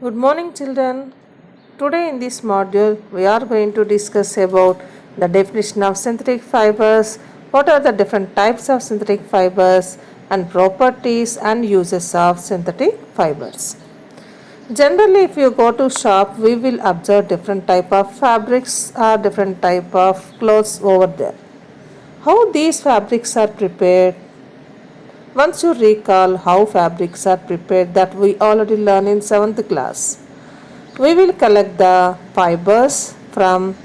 Good morning, children. Today in this module, we are going to discuss about the definition of synthetic fibers, what are the different types of synthetic fibers, and properties and uses of synthetic fibers. Generally, if you go to shop, we will observe different type of fabrics or different type of clothes over there. How these fabrics are prepared? Once you recall how fabrics are prepared that we already learned in 7th class. We will collect the fibers from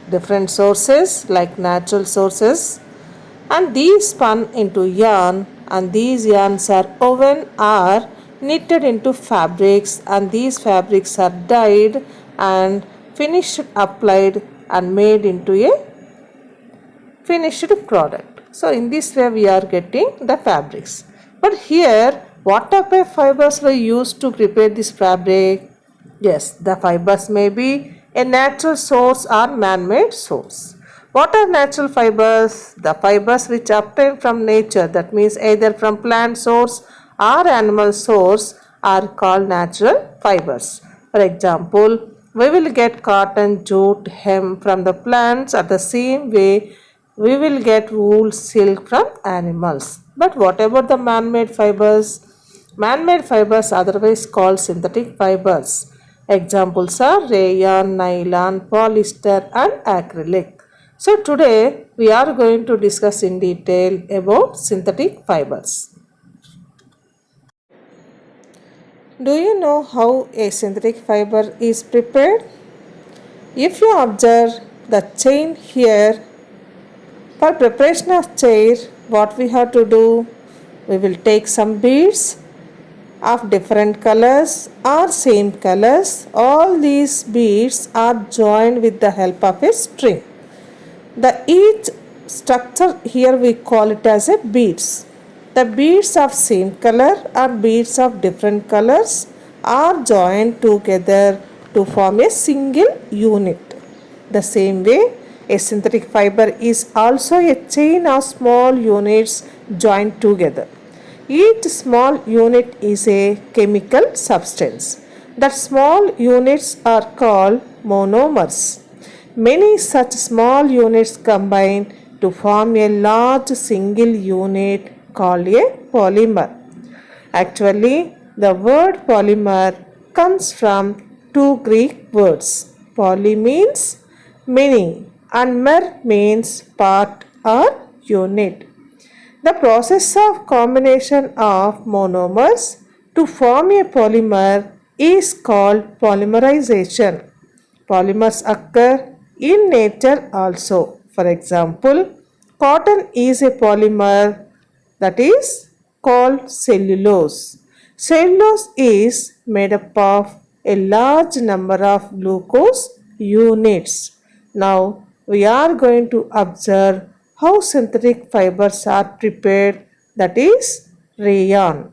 different sources like natural sources, and these spun into yarn, and these yarns are woven or knitted into fabrics, and these fabrics are dyed and finished applied and made into a finished product. So in this way we are getting the fabrics. But here what type of fibers were used to prepare this fabric? Yes, the fibers may be a natural source or man-made source. What are natural fibers? The fibers which obtained from nature, that means either from plant source or animal source, are called natural fibers. For example, we will get cotton, jute, hemp from the plants. At the same way we will get wool, silk from animals. But what about the man-made fibers? Man-made fibers otherwise called synthetic fibers. Examples are rayon, nylon, polyester and acrylic. So today we are going to discuss in detail about synthetic fibers. Do you know how a synthetic fiber is prepared? If you observe the chain here, for preparation of chair, what we have to do? We will take some beads of different colors or same colors. All these beads are joined with the help of a string. The each structure here we call it as a beads. The beads of same color or beads of different colors are joined together to form a single unit. The same way, a synthetic fiber is also a chain of small units joined together. Each small unit is a chemical substance. The small units are called monomers. Many such small units combine to form a large single unit called a polymer. Actually, the word polymer comes from two Greek words. Poly means many and mer means part or unit. The process of combination of monomers to form a polymer is called polymerization. Polymers occur in nature also. For example, cotton is a polymer that is called cellulose. Cellulose is made up of a large number of glucose units. Now we are going to observe how synthetic fibers are prepared, that is rayon.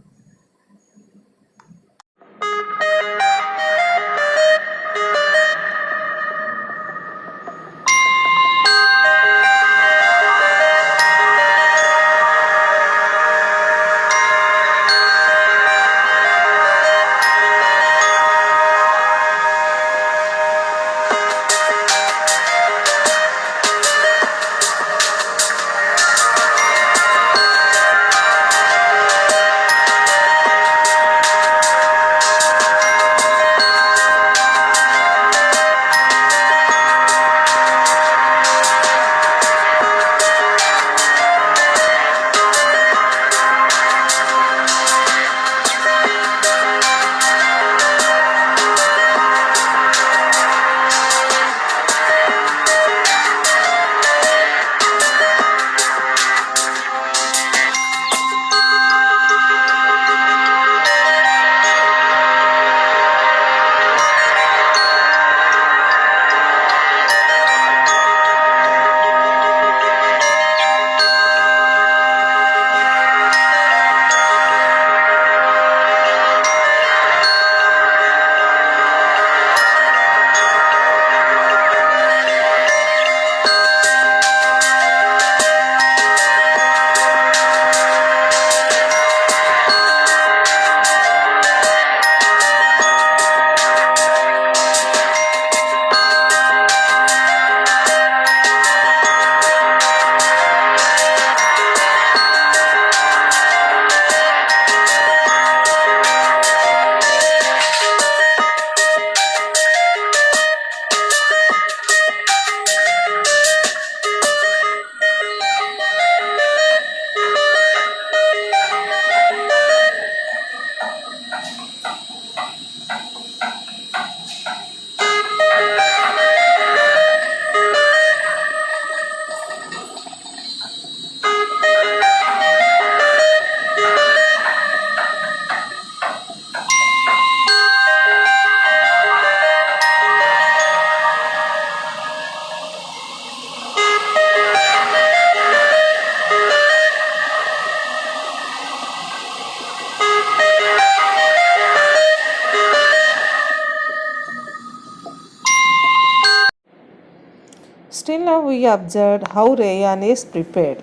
Still now we observed how rayon is prepared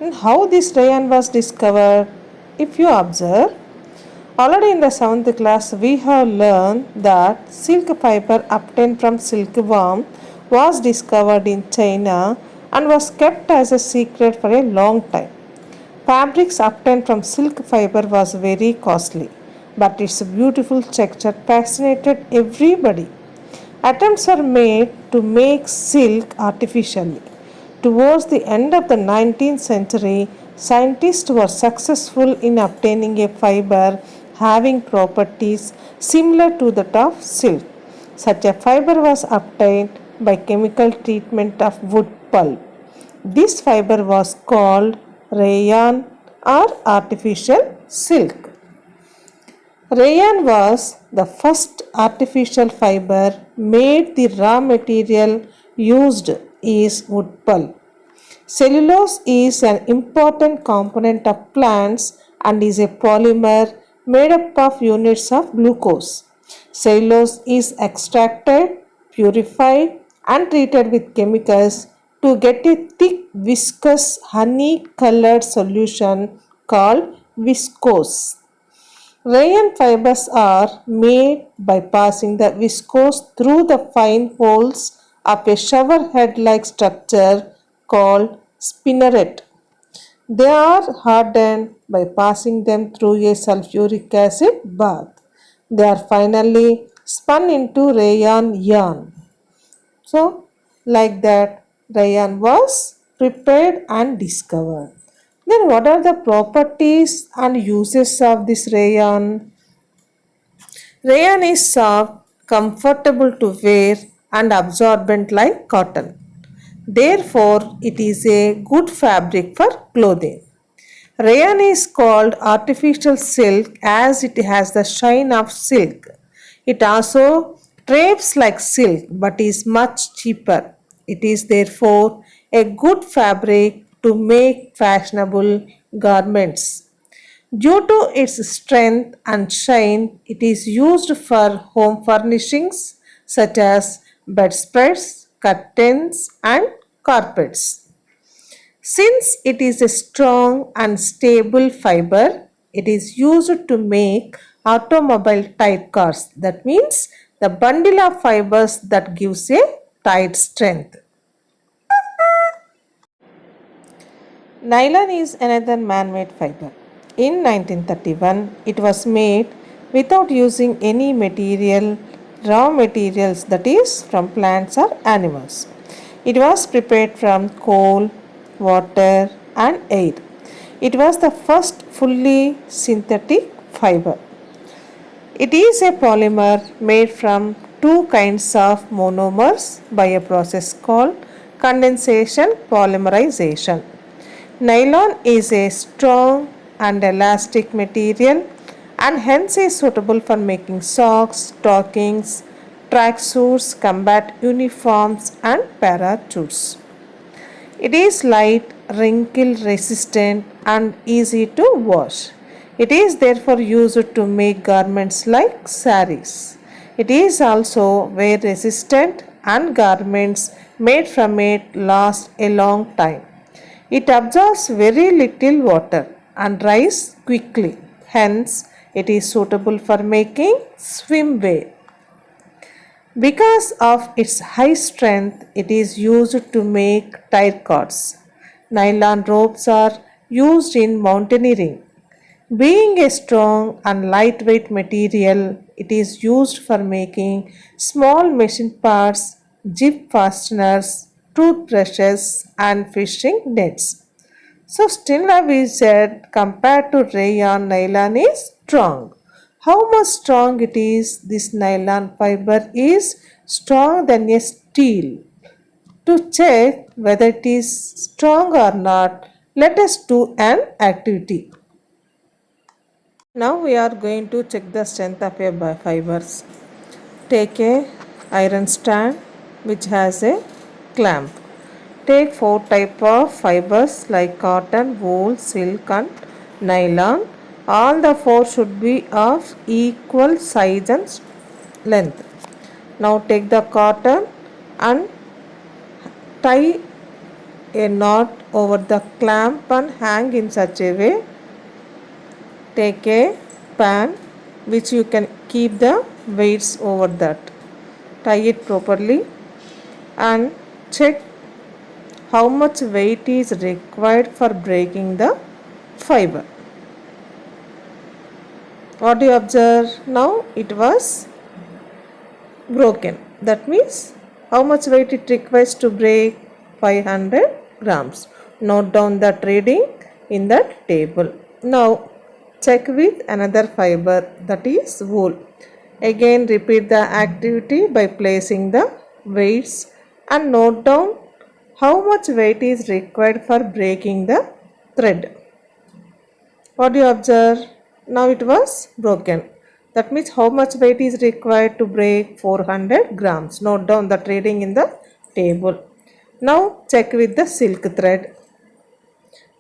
and how this rayon was discovered. If you observe, already in the 7th class we have learned that silk fiber obtained from silkworm was discovered in China and was kept as a secret for a long time. Fabrics obtained from silk fiber was very costly, but its beautiful texture fascinated everybody. Attempts were made to make silk artificially. Towards the end of the 19th century, scientists were successful in obtaining a fiber having properties similar to that of silk. Such a fiber was obtained by chemical treatment of wood pulp. This fiber was called rayon or artificial silk. Rayon was the first artificial fiber made. The raw material used is wood pulp. Cellulose is an important component of plants and is a polymer made up of units of glucose. Cellulose is extracted, purified, and treated with chemicals to get a thick, viscous, honey colored solution called viscose. Rayon fibers are made by passing the viscose through the fine holes of a shower head like structure called spinneret. They are hardened by passing them through a sulfuric acid bath. They are finally spun into rayon yarn. So, like that, rayon was prepared and discovered. Then, what are the properties and uses of this rayon? Rayon is soft, comfortable to wear, and absorbent like cotton. Therefore, it is a good fabric for clothing. Rayon is called artificial silk as it has the shine of silk. It also drapes like silk but is much cheaper. It is therefore a good fabric to make fashionable garments. Due to its strength and shine, it is used for home furnishings such as bedspreads, curtains, and carpets. Since it is a strong and stable fiber, it is used to make automobile tight cars. That means the bundle of fibers that gives a tight strength. Nylon is another man-made fiber. In 1931, it was made without using any raw materials, that is from plants or animals. It was prepared from coal, water, and air. It was the first fully synthetic fiber. It is a polymer made from two kinds of monomers by a process called condensation polymerization. Nylon is a strong and elastic material and hence is suitable for making socks, stockings, tracksuits, combat uniforms, and parachutes. It is light, wrinkle resistant, and easy to wash. It is therefore used to make garments like saris. It is also wear resistant and garments made from it last a long time. It absorbs very little water and dries quickly. Hence, it is suitable for making swimwear. Because of its high strength, it is used to make tire cords. Nylon ropes are used in mountaineering. Being a strong and lightweight material, it is used for making small machine parts, zip fasteners, toothbrushes, and fishing nets. So, still now we said compared to rayon, nylon is strong. How much strong it is? This nylon fiber is stronger than a steel. To check whether it is strong or not, let us do an activity. Now we are going to check the strength of a fibers. Take a iron stand which has a clamp. Take 4 type of fibers like cotton, wool, silk, and nylon. All the 4 should be of equal size and length. Now take the cotton and tie a knot over the clamp and hang in such a way. Take a pan which you can keep the weights over that. Tie it properly and check how much weight is required for breaking the fiber. What do you observe? Now it was broken. That means how much weight it requires to break 500 grams. Note down that reading in that table. Now check with another fiber, that is wool. Again repeat the activity by placing the weights and note down how much weight is required for breaking the thread. What do you observe? Now it was broken. That means how much weight is required to break 400 grams. Note down that reading in the table. Now check with the silk thread.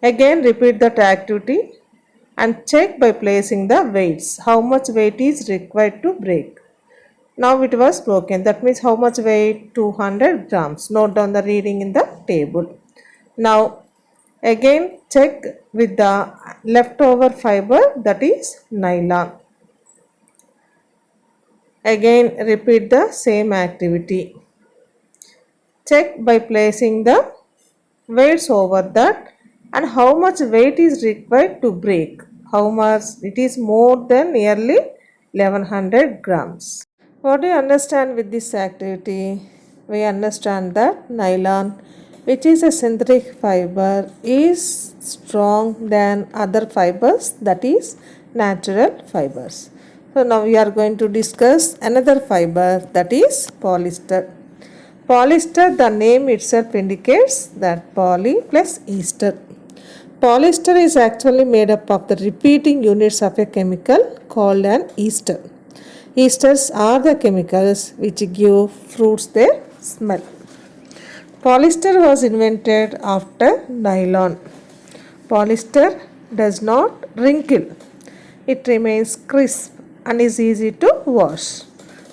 Again repeat that activity and check by placing the weights. How much weight is required to break. Now it was broken. That means how much weight? 200 grams. Note down the reading in the table. Now again check with the leftover fiber, that is nylon. Again repeat the same activity. Check by placing the weights over that and how much weight is required to break. How much? It is more than nearly 1100 grams. What do you understand with this activity? We understand that nylon, which is a synthetic fiber, is strong than other fibers, that is natural fibers. So now we are going to discuss another fiber, that is polyester. Polyester, the name itself indicates that poly plus ester. Polyester is actually made up of the repeating units of a chemical called an ester. Esters are the chemicals which give fruits their smell. Polyester was invented after nylon. Polyester does not wrinkle. It remains crisp and is easy to wash.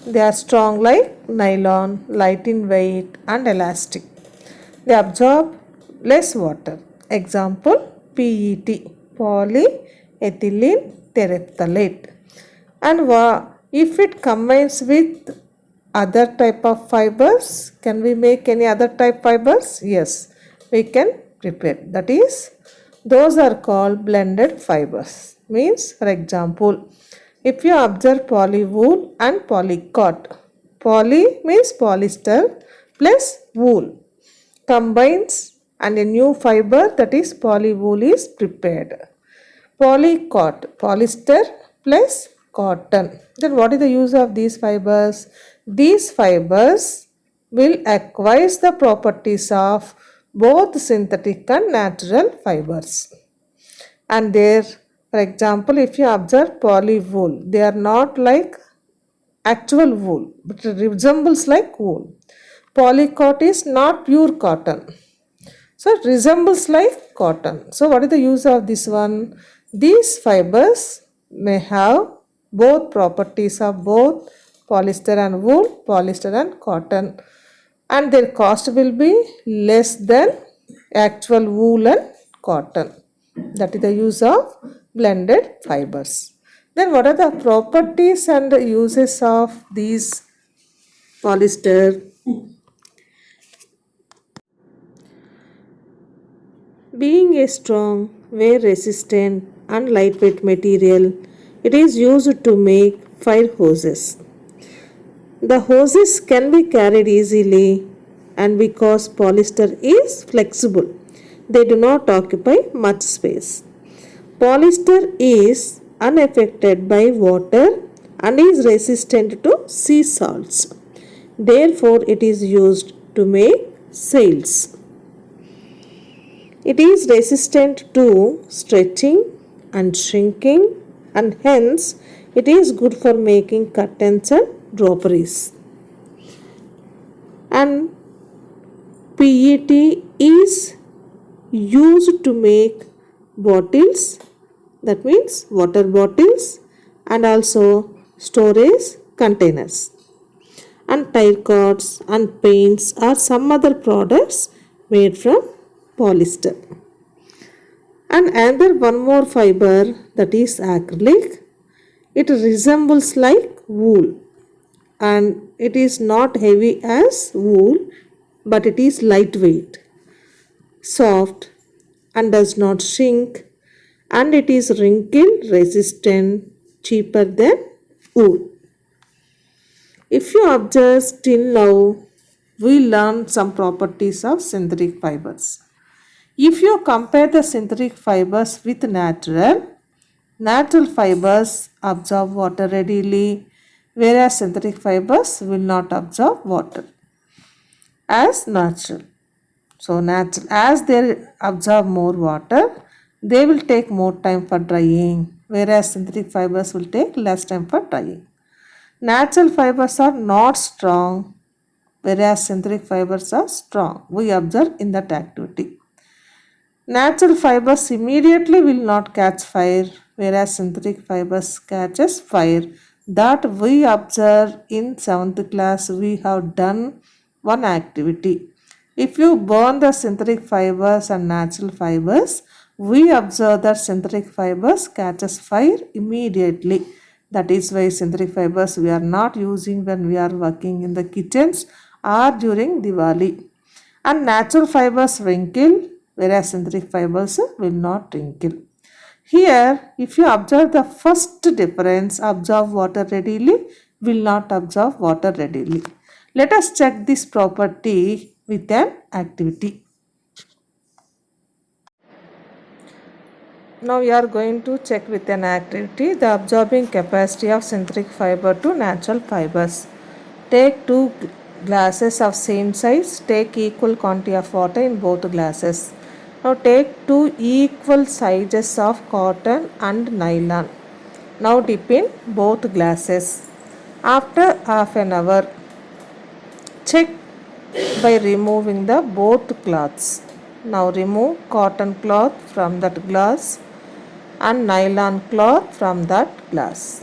They are strong like nylon, light in weight and elastic. They absorb less water. Example, PET, polyethylene terephthalate. And if it combines with other type of fibers, can we make any other type fibers? Yes, we can prepare. That is, those are called blended fibers. Means, for example, if you observe polywool and polycot, poly means polyester plus wool combines and a new fiber, that is polywool, is prepared. Polycot, polyester plus cotton. Then what is the use of these fibers? These fibers will acquire the properties of both synthetic and natural fibers. And there, for example, if you observe polywool, they are not like actual wool, but it resembles like wool. Polycot is not pure cotton. So it resembles like cotton. So what is the use of this one? These fibers may have both properties of both polyester and wool, polyester and cotton, and their cost will be less than actual wool and cotton. That is the use of blended fibers. Then what are the properties and uses of these polyester? Being a strong, wear resistant and lightweight material, it is used to make fire hoses. The hoses can be carried easily, and because polyester is flexible, they do not occupy much space. Polyester is unaffected by water and is resistant to sea salts. Therefore, it is used to make sails. It is resistant to stretching and shrinking, and hence it is good for making curtains and draperies. And PET is used to make bottles, that means water bottles, and also storage containers. And tire cords and paints are some other products made from polyester. And another one more fiber, that is acrylic. It resembles like wool, and it is not heavy as wool, but it is lightweight, soft, and does not shrink, and it is wrinkle resistant, cheaper than wool. If you observe till now, we learned some properties of synthetic fibers. If you compare the synthetic fibers with natural fibers absorb water readily, whereas synthetic fibers will not absorb water as natural. So natural, as they absorb more water, they will take more time for drying, whereas synthetic fibers will take less time for drying. Natural fibers are not strong, whereas synthetic fibers are strong. We observe in that activity. Natural fibers immediately will not catch fire, whereas synthetic fibers catches fire. That we observe in 7th class. We have done one activity. If you burn the synthetic fibers and natural fibers, we observe that synthetic fibers catches fire immediately. That is why synthetic fibers we are not using when we are working in the kitchens or during Diwali. And natural fibers wrinkle, whereas synthetic fibers will not wrinkle. Here, if you observe the first difference, absorb water readily, will not absorb water readily. Let us check this property with an activity. Now we are going to check with an activity the absorbing capacity of synthetic fiber to natural fibers. Take two glasses of same size, take equal quantity of water in both glasses. Now take two equal sizes of cotton and nylon. Now dip in both glasses. After half an hour, check by removing the both cloths. Now remove cotton cloth from that glass and nylon cloth from that glass.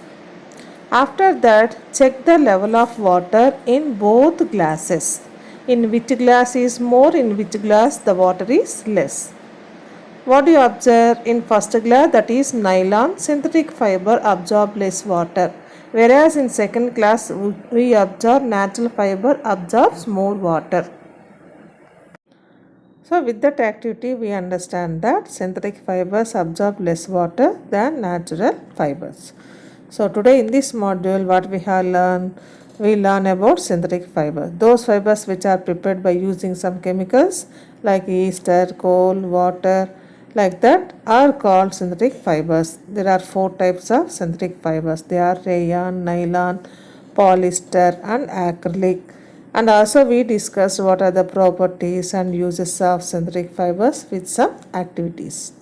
After that, check the level of water in both glasses. In which glass is more, in which glass the water is less. What do you observe in first glass, that is nylon, synthetic fiber absorb less water. Whereas in second glass we observe natural fiber absorbs more water. So with that activity we understand that synthetic fibers absorb less water than natural fibers. So today in this module what we have learned, we learn about synthetic fibers. Those fibers which are prepared by using some chemicals like ester, coal, water, like that are called synthetic fibers. There are 4 types of synthetic fibers. They are rayon, nylon, polyester and acrylic. And also we discussed what are the properties and uses of synthetic fibers with some activities.